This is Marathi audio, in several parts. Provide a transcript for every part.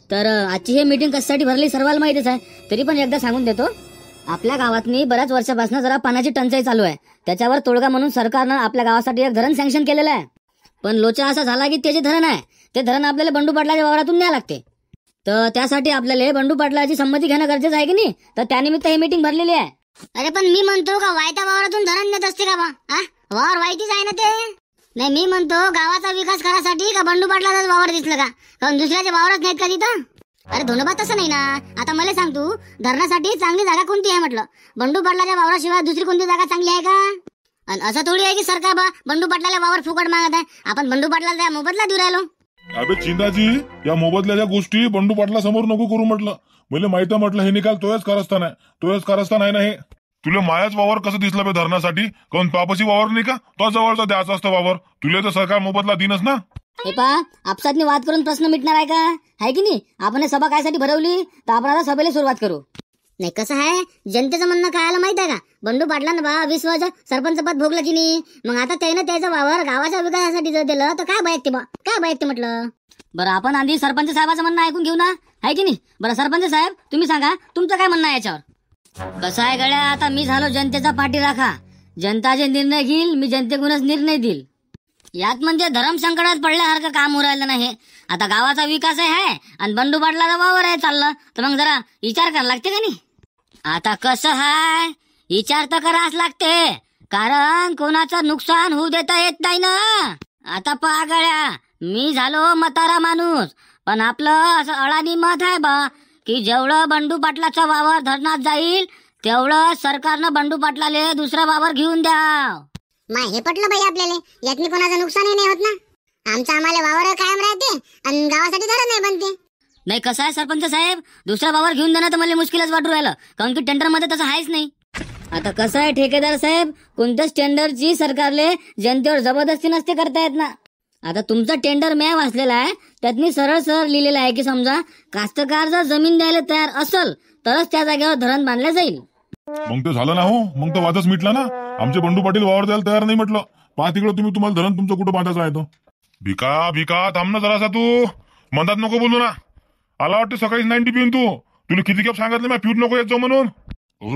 तर आजची ही मीटिंग कशासाठी भरली सर्वांना माहितीच आहे, तरी पण एकदा सांगून देतो. आपल्या गावातनी बऱ्याच वर्षापासून जरा पाण्याची टंचाई चालू आहे. त्याच्यावर तोडगा म्हणून सरकारनं आपल्या गावासाठी एक धरण सँक्शन केलेलं आहे. पण लोचा असा झाला की ते जे धरण आहे ते धरण आपल्याला बंडू पाटलाच्या वावरातून न्याय लागते. तर त्यासाठी आपल्याला बंडू पाटलाची संमती घेणं गरजेचं आहे की नाही, तर त्यानिमित्त ही मीटिंग भरलेली आहे. अरे पण मी म्हणतो का वायता वावरातून धरण नेत असते का बा? वावर वाईटीच आहे ना ते. नाही, मी म्हणतो गावाचा विकास करासाठी का बंडू पाटलाचाच वावर दिसलं का? कारण दुसऱ्याच्या वावरात नाहीत का तिथं? अरे धोनोबा तसं नाही ना. आता मला सांग, तू धरणासाठी चांगली जागा कोणती आहे म्हटलं? बंडू पाटलाच्या वावराशिवाय दुसरी कोणती जागा चांगली आहे का? आणि असं थोडी आहे की सरकार बा बंडू पाटलाला वावर फुकट मागत आहे, आपण बंडू पाटलाला त्या मोबदला देऊ राहिलो. अबे चिंताजी, या मोबदल्याच्या गोष्टी बंडू पाटला समोर नको करू म्हटलं. मला माहिती म्हटलं हे निकाल तोच कारस्थान आहे ना. हे तुला मायाच वावर कसं दिसलं बे धरणासाठी? कोण पापाची वावर नाही का? तो जवळचा द्यायचा असतं वावर. तुला तर सरकार मोबदला दिनच ना. हे पा, आपसातनी वाद करून प्रश्न मिटणार आहे का? आहे की नाही? आपण हे सभा कायसाठी भरवली, तर आपण आता सभेला सुरुवात करू. नाही, कसं आहे, जनतेचं म्हणणं काय आलं माहित आहे का? बंडू पाटलानं बा 20 वर्ष सरपंच पद भोगलं की नाही, मग आता त्यानं त्याचा वावर गावाच्या विकासासाठी जर दिलं तर काय बायकते म्हटलं. बरं, आपण आधी सरपंच साहेबाचं म्हणणं ऐकून घेऊ ना, आहे की नाही? बरं सरपंच साहेब, तुम्ही सांगा तुमचं काय म्हणणं आहे याच्यावर. कसं आहे गड्या, आता मी झालो जनतेचा पाठीराखा. जनता जे निर्णय घेईल मी जनतेकडूनच निर्णय देईल. यात म्हणजे धर्म संकटात पडल्यासारखं काम होऊ राहिलं नाही. आता गावाचा विकास आहे आणि बंडू पाटलाचा वावर आहे चाललं, तर मग जरा विचार करायला लागते का नाही? आता कसं आहे, विचार तर करावाच लागते, कारण कोणाचं नुकसान होऊ देता येत नाही ना. आता पहा गड्या, मी झालो म्हातारा माणूस, पण आपलं असं अडाणी मत आहे बा की जेवढं बंडू पाटलाचा वावर धरणात जाईल तेवढं सरकारनं बंडू पाटलाले दुसरा वावर घेऊन द्या. हे पटलं बाई आपल्याला. यातनी कोणाचं नुकसानही नाही होत ना. आम्हाला वावर कायम राहते आणि गावासाठी धरण नाही बनते. नाही, कसं आहे सरपंच साहेब, दुसरा वावर घेऊन देणं तर मला मुश्किलच वाटू राहिलं, कारण की टेंडर मध्ये तसं आहेच नाही. आता कसं आहे ठेकेदार साहेब, कोणत्याच टेंडरची सरकारले जनतेवर जबरदस्ती नसते करता येत ना. आता तुमचं टेंडर मी वाचलेला आहे, त्यातनी सरळ लिहिलेलं आहे की समजा कास्तकार जर जमीन द्यायला तयार असल तरच त्या जागेवर धरण बांधलं जाईल. मग ते झालं ना हो, मग तर वादच मिटला ना. आमचे बंडू पाटील वावर द्यायला तयार नाही म्हटलं. पहा तिकडं तुम्हाला धरण तुमचं कुठं बांधायचं आहे तो. भिका थांब ना जरासा, तू मधात नको बोलू ना. आला वाटतं सकाळीच 90 पिऊन तुला किती खेप सांगितलं मी पिऊन नको येत जाऊ म्हणून.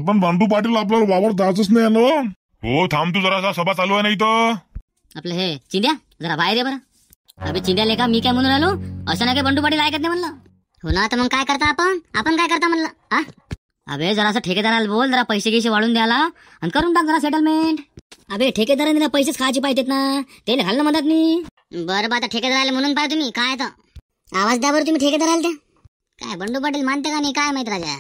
पण बंडू पाटील आपल्याला वावर द्यायचंच नाही ना. हो थांब तू जरासा, सभा चालू आहे नाही तर. आपलं हे चिंद्या जरा बाहेर आहे बरं. अबे चिंद्या लेका, मी काय म्हणून राहिलो, असं नाही काय बंडू पाटील ऐकत नाही म्हणलं. हो ना, तर मग काय करता आपण काय करता म्हणलं. अबे जरासा ठेकेदाराला बोल, जरा पैसे गिसे वाढून द्याला आणि करून टाक जरा सेटलमेंट. अबे ठेकेदाराने पैसेच खायचे पाहिजेत ना, ते घालणं म्हणत नाही. बरं आता ठेकेदाराला म्हणून पाहिजे तुम्ही काय तर आवाज द्या बरं तुम्ही ठेकेदाराला. त्या काय बंडू पाटील मानते का नाही काय माहित राजा.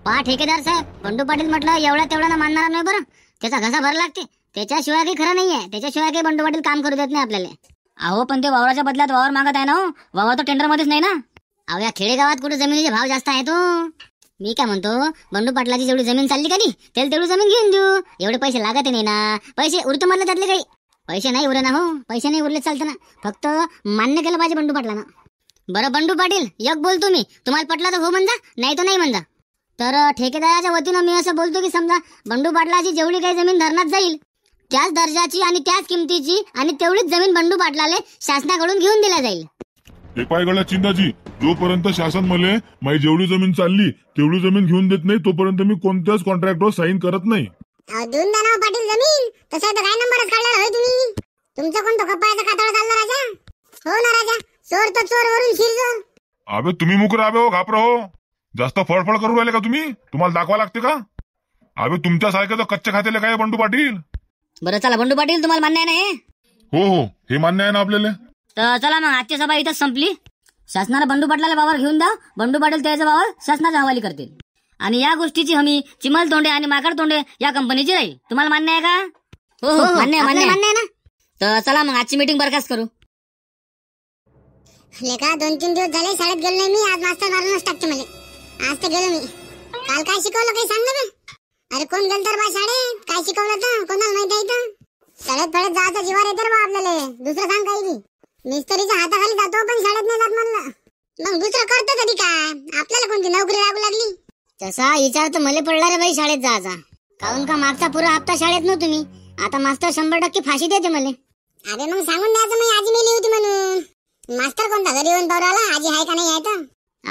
पहा ठेकेदार साहेब, बंडू पाटील म्हटलं एवढ्या तेवढ्या मानणार नाही बरं. त्याचा घसा भर लागते, त्याच्याशिवाय काही खरं नाहीये. त्याच्याशिवाय काही बंडू पाटील काम करू देत नाही आपल्याला. अहो पण ते वावराच्या बदल्यात वावर मागत आहे ना. वावर तर टेंडर मध्येच नाही ना. अहो या खेडेगावात कुठे जमिनीचे भाव जास्त आहे तो. मी काय म्हणतो, बंडू पाटलाची जेवढी जमीन चालली का नाही त्याला तेवढी जमीन घेऊन देऊ. एवढे पैसे लागत नाही ना. पैसे उरतं म्हटलं त्यातले काही पैसे नाही उरे ना. हो पैसे नाही उरले चालतं ना, फक्त मान्य केलं पाहिजे बंडू पाटलानं. बरं बंडू पाटील, एक बोलतो मी, तुम्हाला पटला तर हो म्हणजा, नाही तर नाही म्हणजा. तर ठेकेदाराच्या वतीनं मी असं बोलतो की समजा बंडू पाटलाची जेवढी काही जमीन धरणात जाईल त्याच दर्जाची आणि त्याच किमतीची आणि तेवढीच जमीन बंडू पाटलाले शासनाकडून घेऊन दिल्या जाईल. हे पायगळा चिंताजी, जोपर्यंत शासन मला माझी जेवढी जमीन चालली तेवढी जमीन घेऊन देत नाही तोपर्यंत मी कोणत्याच कॉन्ट्रॅक्टवर साईन करत नाही. देऊन द्या ना पाटील जमीन. तसं तर काय नंबरच काढला होय तुम्ही. तुमचा कोणता कपाळाचा कातळ चालला राजा. हो ना राजा, चोर तर चोर वरून शिरजोर. अबे तुम्ही मुक राहावे हो, घाबरा हो. जास्त फळफळ करू राहिले का तुम्ही? तुम्हाला दाखवा लागते का? अबे तुमच्यासारखे तर कच्चे खातेले काय बंडू पाटील. बरं चला बंडू पाटील, तुम्हाला मान्य आहे ना हे? हो हे मान्य आहे ना आपल्याला. तर चला मग आजची सभा इथंच संपली. शासनाला बंडू पाटलाला वावर घेऊन द्या, बंडू पाटील त्याचा वावर शासनाच्या हवाली करतील आणि या गोष्टीची हमी चिमल तोंडे आणि माकड तोंडे या कंपनीची राहील. तुम्हाला मान्य आहे का? हो मान्य आहे ना. तर चला मग आजची मीटिंग बरखास्त करू. लेका 2-3 दिवस झाले शाळेत गेलो नाही मी. आज मास्तर मारूनच टाकते मला. आज तर गेलो मी. काल काय शिकवलं काही सांग ना. अरे कोण गेल तर बा शाळेत, काय शिकवलं तर कोणाला माहित आहे तर. शाळेत फळत जायचं जीवार येते बा आपल्याला. दुसरं सांग काही की मिस्त्रीच्या हाताखाली जातो पण शाळेत नाही जात म्हणलं. मग दुसरं करतो कधी काय, आपल्याला कोणती नोकरी लागू लागली. तसा विचार तर मला पडला रे बाई शाळेत जायचा. काहून का मागचा पुरा हप्ता शाळेत नव्हतो मी. आता मास्तर 100% फाशी देते मला. अरे मग सांगून द्यायचं मी आजी मेली होती म्हणून. मास्तर कोणता घरी येऊन पावराला आजी आहे का नाही आहे तर.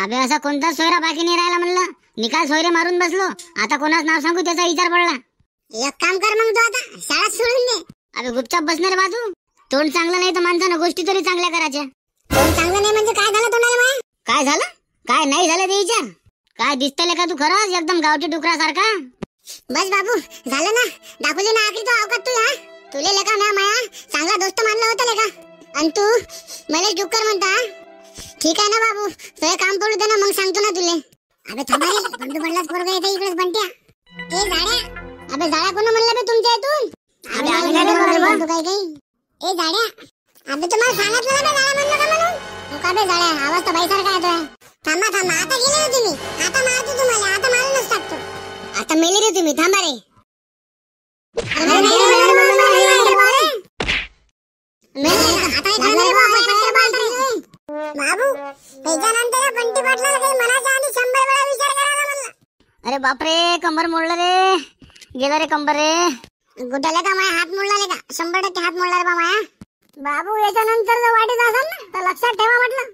अबे असा कोणताच सोयरा बाकी नाही राहिला म्हणलं. निकाल सोयरे मारून बसलो. आता कोणाच नाव सांगू त्याचा विचार पडला. एक काम कर मग तू आता शाळा सोडून दे. अबे गुपचाप बसणार बाजू. तोंड चांगलं नाही तर माणसानं गोष्टी तरी चांगल्या करायच्या. तोंड चांगलं नाही म्हणजे काय झालं तोंडाला माया? काय झालं काय नाही झालं ते विचार. काय दिसतंय का तू खरंच एकदम गावठी डुकरासारखा. बस बाबू झालं ना. दाखवली ना आखरी तो अवकात तू. तुले लेका ना माया चांगला दोस्त मानला होता लेका. आणि तू मला डुक्कर म्हणता. ठीक आहे ना बाबू तुझे काम पडू दे ना मग सांगतो ना तुले. अबे थांबा रे बंडू पडलाच पोरगा येते इकडेच बंट्या. ए झाड्या अबे झाड्या कोण म्हणलं बे तुमच्या इथून. अबे आम्ही काय बोलतो काय काही. ए झाड्या अबे तुम्हाला सांगितलं ना बे झाड्या म्हणलं का म्हणून. तू का बे झाड्या आवाज तर बाईसारखा येतोय. थांबा थांबा आता गेले ना तुम्ही. आता मारतो तुम्हाला आता मारूनच टाकतो. आता मेले रे तुम्ही थांबा रे. बाबू त्याच्यानंतर बंटी पाटलाला काही मनाचा आणि 100 वेळा विचार करायला म्हणलं. अरे बापरे कंबर मोडलं रे. गेला रे कंबर रे. गुटाला का माया हात मोडला का 100% हात मोडला रे बा माया. बाबू याच्यानंतर जर वाटीत असाल ना तर लक्षात ठेवा म्हटलं.